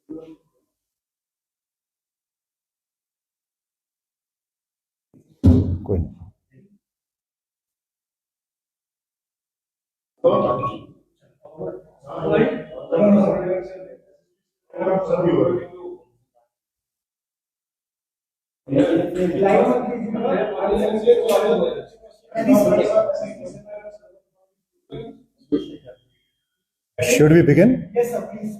कोई नहीं। Should we begin? Yes, sir, please.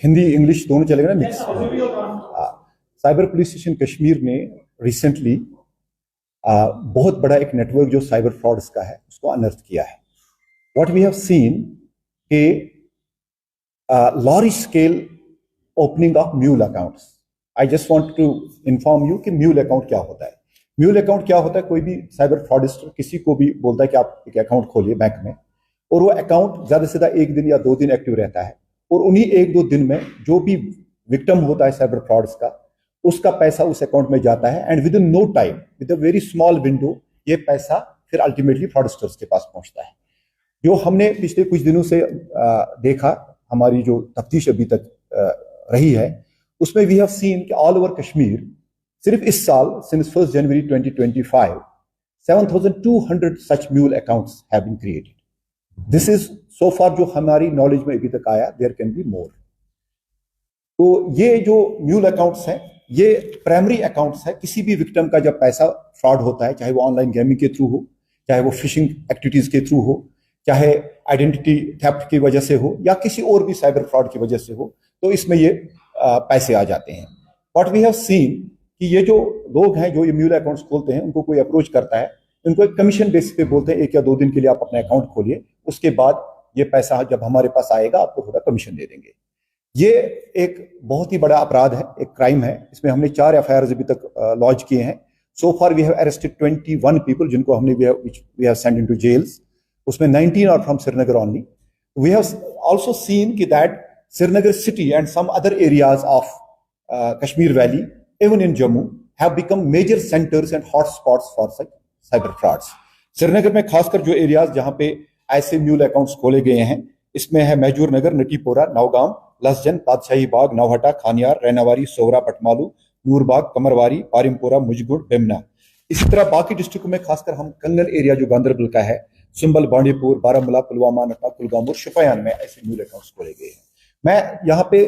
Hindi English दोनों चलेगा ना, mix. Cyber police station Kashmir ने रिसेंटली बहुत बड़ा एक नेटवर्क जो साइबर फ्रॉड्स का है उसको अनर्थ किया है। व्हाट वी हैव सीन के large scale opening of mule accounts. I just want to inform you कि mule account क्या होता है। mule account क्या होता है, कोई भी साइबर फ्रॉडिस्टर किसी को भी बोलता है कि आप एक अकाउंट खोलिए बैंक में, और वो अकाउंट ज्यादा से ज्यादा 1 दिन या 2 दिन एक्टिव रहता है, और उन्हीं 1-2 दिन में जो भी विक्टिम होता है साइबर फ्रॉड्स का, उसका पैसा उस अकाउंट में जाता है, and within no time, with a very small window, ये पैसा फिर अल्टीमेटली फ्रॉडस्टर्स के पास पहुंचता है। जो हमने पिछले कुछ दिनों से देखा, हमारी जो तफ्तीश अभी तक रही है, उसमें वी हैव सीन कि ऑल ओवर कश्मीर सिर्फ इस साल since 1 January 2025 7,200 such mule accounts have been created. This is so far जो हमारी नॉलेज में अभी तक आया, देयर कैन बी मोर। तो ये जो म्यूल अकाउंट्स हैं, ये प्राइमरी अकाउंट्स है। किसी भी विक्टिम का जब पैसा फ्रॉड होता है, चाहे वो ऑनलाइन गेमिंग के थ्रू हो, चाहे वो फिशिंग एक्टिविटीज के थ्रू हो, चाहे आइडेंटिटी थेफ्ट की वजह से हो, या किसी और भी साइबर फ्रॉड की वजह से हो, तो इसमें ये पैसे आ जाते हैं। व्हाट वी हैव सीन कि ये जो लोग हैं जो ये म्यूल अकाउंट्स खोलते हैं, उनको कोई अप्रोच करता है, उनको एक कमीशन बेसिस पे बोलते हैं 1 या 2 दिन के लिए आप अपना अकाउंट खोलिए, उसके बाद ये पैसा जब हमारे पास आएगा आपको थोड़ा कमीशन दे देंगे। ये एक बहुत ही बड़ा अपराध है, एक क्राइम है। इसमें हमने 4 एफआईआर अभी तक लॉन्च किए हैं। So far we have arrested 21 people जिनको हमने we have send into jails. उसमें 19 are from Srinagar only. We have also seen कि that Srinagar city and some other areas of Kashmir valley, even in Jammu, have become major centres and hot spots for cyber frauds. Srinagar में खासकर जो areas जहां पे ऐसे mule accounts खोले गए हैं, इसमें है महजूर नगर, नटीपोरा, नौगांव, लसजन, पातशाही बाग, नौहटा, खानियार, रैनावारी, सोवरा, पटमालू, नूरबाग, कमरवारी, पारिमपुरा, मुजगुड़, बेमना। इसी तरह बाकी डिस्ट्रिक्टों में खासकर हम कंगन एरिया जो गांधरबल का है, सुंबल, बांडीपुर, बारामूला, पुलवामा, नटा, कुलगाम और शोपियान में ऐसे म्यूल अकाउंट्स खोले गए हैं। मैं यहाँ पे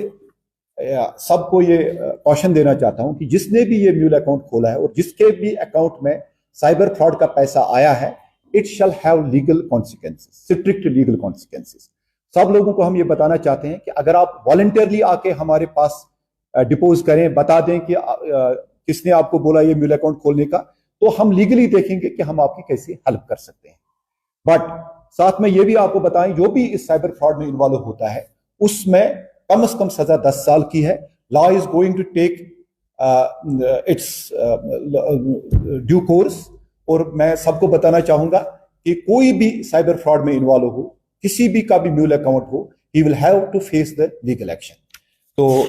सबको ये कॉशन देना चाहता हूँ कि जिसने भी ये म्यूल अकाउंट खोला है और जिसके भी अकाउंट में साइबर फ्रॉड का पैसा आया है, it shall have legal consequences, strict legal consequences. सब लोगों को हम ये बताना चाहते हैं कि अगर आप वॉलंटियरली आके हमारे पास डिपोज करें, बता दें कि किसने आपको बोला ये म्यूल अकाउंट खोलने का, तो हम लीगली देखेंगे कि हम आपकी कैसे हेल्प कर सकते हैं। बट साथ में ये भी आपको बताएं, जो भी इस साइबर फ्रॉड में इन्वॉल्व होता है उसमें कम से कम सजा 10 साल की है। Law is going to take its due course. और मैं सबको बताना चाहूंगा कि कोई भी साइबर फ्रॉड में इन्वॉल्व हो, किसी भी का भी म्यूल अकाउंट हो, he will have to face the legal action. तो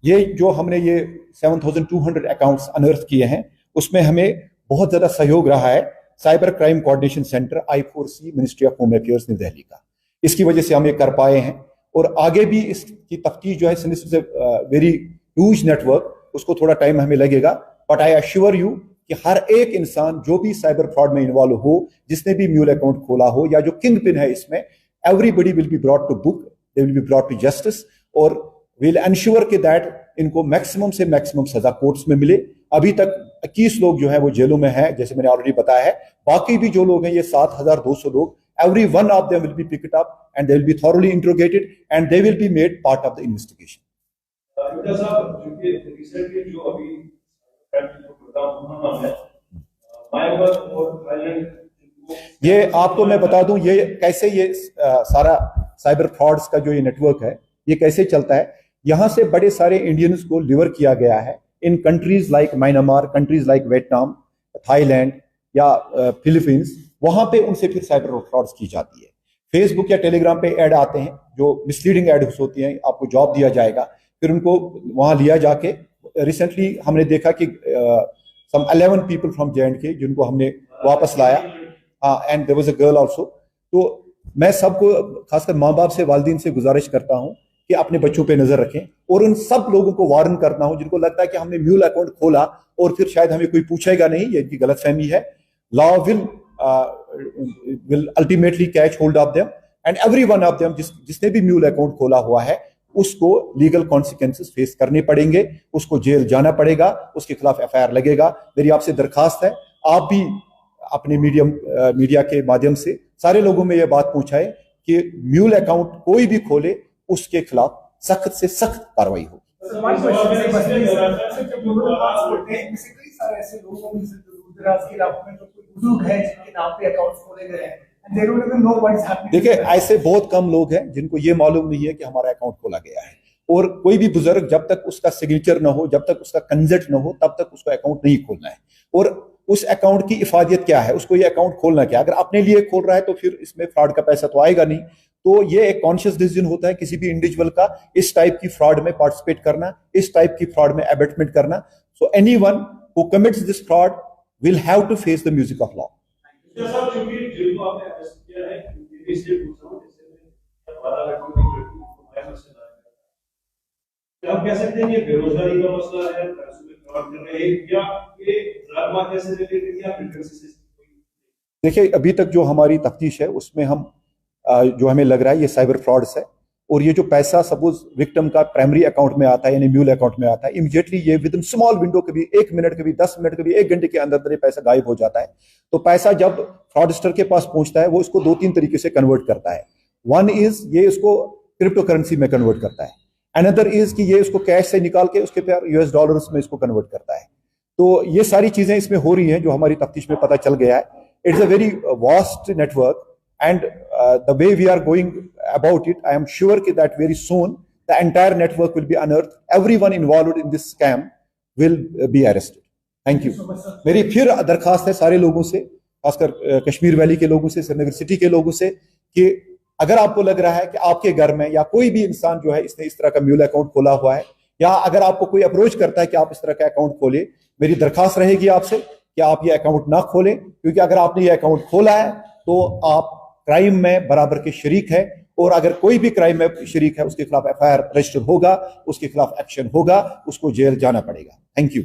ये जो हमने ये 7,200 अकाउंट्स अनर्थ किए हैं, उसमें हमें बहुत ज्यादा सहयोग रहा है cyber crime coordination centre I4C, ministry of home affairs, new Delhi का। इसकी वजह से हम ये कर पाए हैं, और आगे भी इसकी तफ्तीश जो है, since is a very huge network, उसको थोड़ा टाइम हमें लगेगा। बट आई अश्योर यू कि हर एक इंसान जो भी साइबर फ्रॉड में इन्वॉल्व हो, जिसने भी म्यूल अकाउंट खोला हो, या जो किंग पिन है इसमें, everybody will be brought to book, they will be brought to justice, और विल एंश्योर कि दैट इनको मैक्सिमम से मैक्सिमम सजा कोर्ट्स में मिले। अभी तक 21 लोग जो है वो जेलों में हैं, जैसे मैंने ऑलरेडी बताया है। बाकी भी जो लोग हैं, ये 7,200 लोग, every one of them will be picked up and they will be thoroughly interrogated and they will be made part of the investigation. ये आपको मैं बता दूं, ये कैसे ये सारा साइबर फ्रॉड्स का जो ये नेटवर्क है, ये कैसे चलता है। यहां से बड़े सारे इंडियंस को लिवर किया गया है in countries like Myanmar, countries like Vietnam, Thailand या फिलीपींस। वहां पे उनसे फिर साइबर फ्रॉड्स की जाती है। फेसबुक या टेलीग्राम पे ऐड आते हैं जो मिसलीडिंग एड्स होती हैं, आपको जॉब दिया जाएगा, फिर उनको वहां लिया जाके, रिसेंटली हमने देखा कि some 11 people from J&K जिनको हमने वापस लाया, and there was a girl also. तो मैं सबको खासकर माँ बाप से, वालिदीन से गुजारिश करता हूँ कि अपने बच्चों पे नजर रखें, और उन सब लोगों को वार्न करता हूँ जिनको लगता है कि हमने म्यूल अकाउंट खोला और फिर शायद हमें कोई पूछेगा नहीं, ये इनकी गलतफहमी है. Law will ultimately catch hold of them, and every one of them जिसने भी म्यूल अकाउंट खोला हुआ है उसको लीगल कॉन्सिक्वेंसेस फेस करने पड़ेंगे, उसको जेल जाना पड़ेगा, उसके खिलाफ एफआईआर लगेगा. मेरी आपसे दरखास्त है, आप भी अपने मीडिया के माध्यम से सारे लोगों में यह बात पहुंचाए कि म्यूल अकाउंट कोई भी खोले उसके खिलाफ सख्त से सख्त कार्रवाई हो. देखिए, ऐसे बहुत कम लोग हैं जिनको ये मालूम नहीं है कि हमारा अकाउंट खोला गया है, और कोई भी बुजुर्ग जब तक उसका सिग्नेचर ना हो, जब तक उसका कंसेंट ना हो, तब तक उसका अकाउंट नहीं खोलना है. और उस अकाउंट की इफादियत क्या है, उसको ये अकाउंट खोलना क्या. अगर अपने लिए खोल रहा है तो फिर इसमें फ्रॉड का पैसा तो आएगा नहीं. तो ये एक कॉन्शियस डिसीजन होता है किसी भी इंडिविजुअल का इस टाइप की फ्रॉड में पार्टिसिपेट करना, इस टाइप की फ्रॉड में एबेटमेंट करना. So anyone who commits this fraud will have to face the music of law. आप कह सकते हैं ये बेरोजगारी का मसला है, या ये से रिलेटेड या देखिए, अभी तक जो हमारी तफ्तीश है उसमें हम जो हमें लग रहा है ये साइबर फ्रॉड्स है, और ये जो पैसा सपोज विक्टिम का प्राइमरी अकाउंट में आता है यानी म्यूल अकाउंट में आता है, इमीडिएटली ये विद इन स्मॉल विंडो, कभी 1 मिनट, कभी 10 मिनट, कभी 1 घंटे के अंदर ये पैसा गायब हो जाता है. तो पैसा जब फ्रॉडस्टर के पास पहुंचता है वो इसको 2-3 तरीके से कन्वर्ट करता है. वन इज ये इसको क्रिप्टो करेंसी में कन्वर्ट करता है. अनदर इज कि ये इसको कैश से निकाल के उसके फिर US डॉलर्स में इसको कन्वर्ट करता है. तो ये सारी चीजें इसमें हो रही हैं जो हमारी तफ्तीश में पता चल गया है. It's a very vast network, and the way we are going about it, I am sure that very soon the entire network will be unearthed. Everyone involved in this scam will be arrested. Thank you. मेरी फिर दरखास्त है सारे लोगों से, खासकर Kashmir valley के लोगों से, श्रीनगर सिटी के लोगों से, कि अगर आपको लग रहा है कि आपके घर में या कोई भी इंसान जो है इसने इस तरह का म्यूल अकाउंट खोला हुआ है, या अगर आपको कोई अप्रोच करता है कि आप इस तरह का अकाउंट खोले, मेरी दरखास्त रहेगी आपसे कि आप ये अकाउंट ना खोलें, क्योंकि अगर आपने ये अकाउंट खोला है तो आप क्राइम में बराबर के शरीक है, और अगर कोई भी क्राइम में शरीक है उसके खिलाफ एफआईआर रजिस्टर होगा, उसके खिलाफ एक्शन होगा, उसको जेल जाना पड़ेगा. Thank you.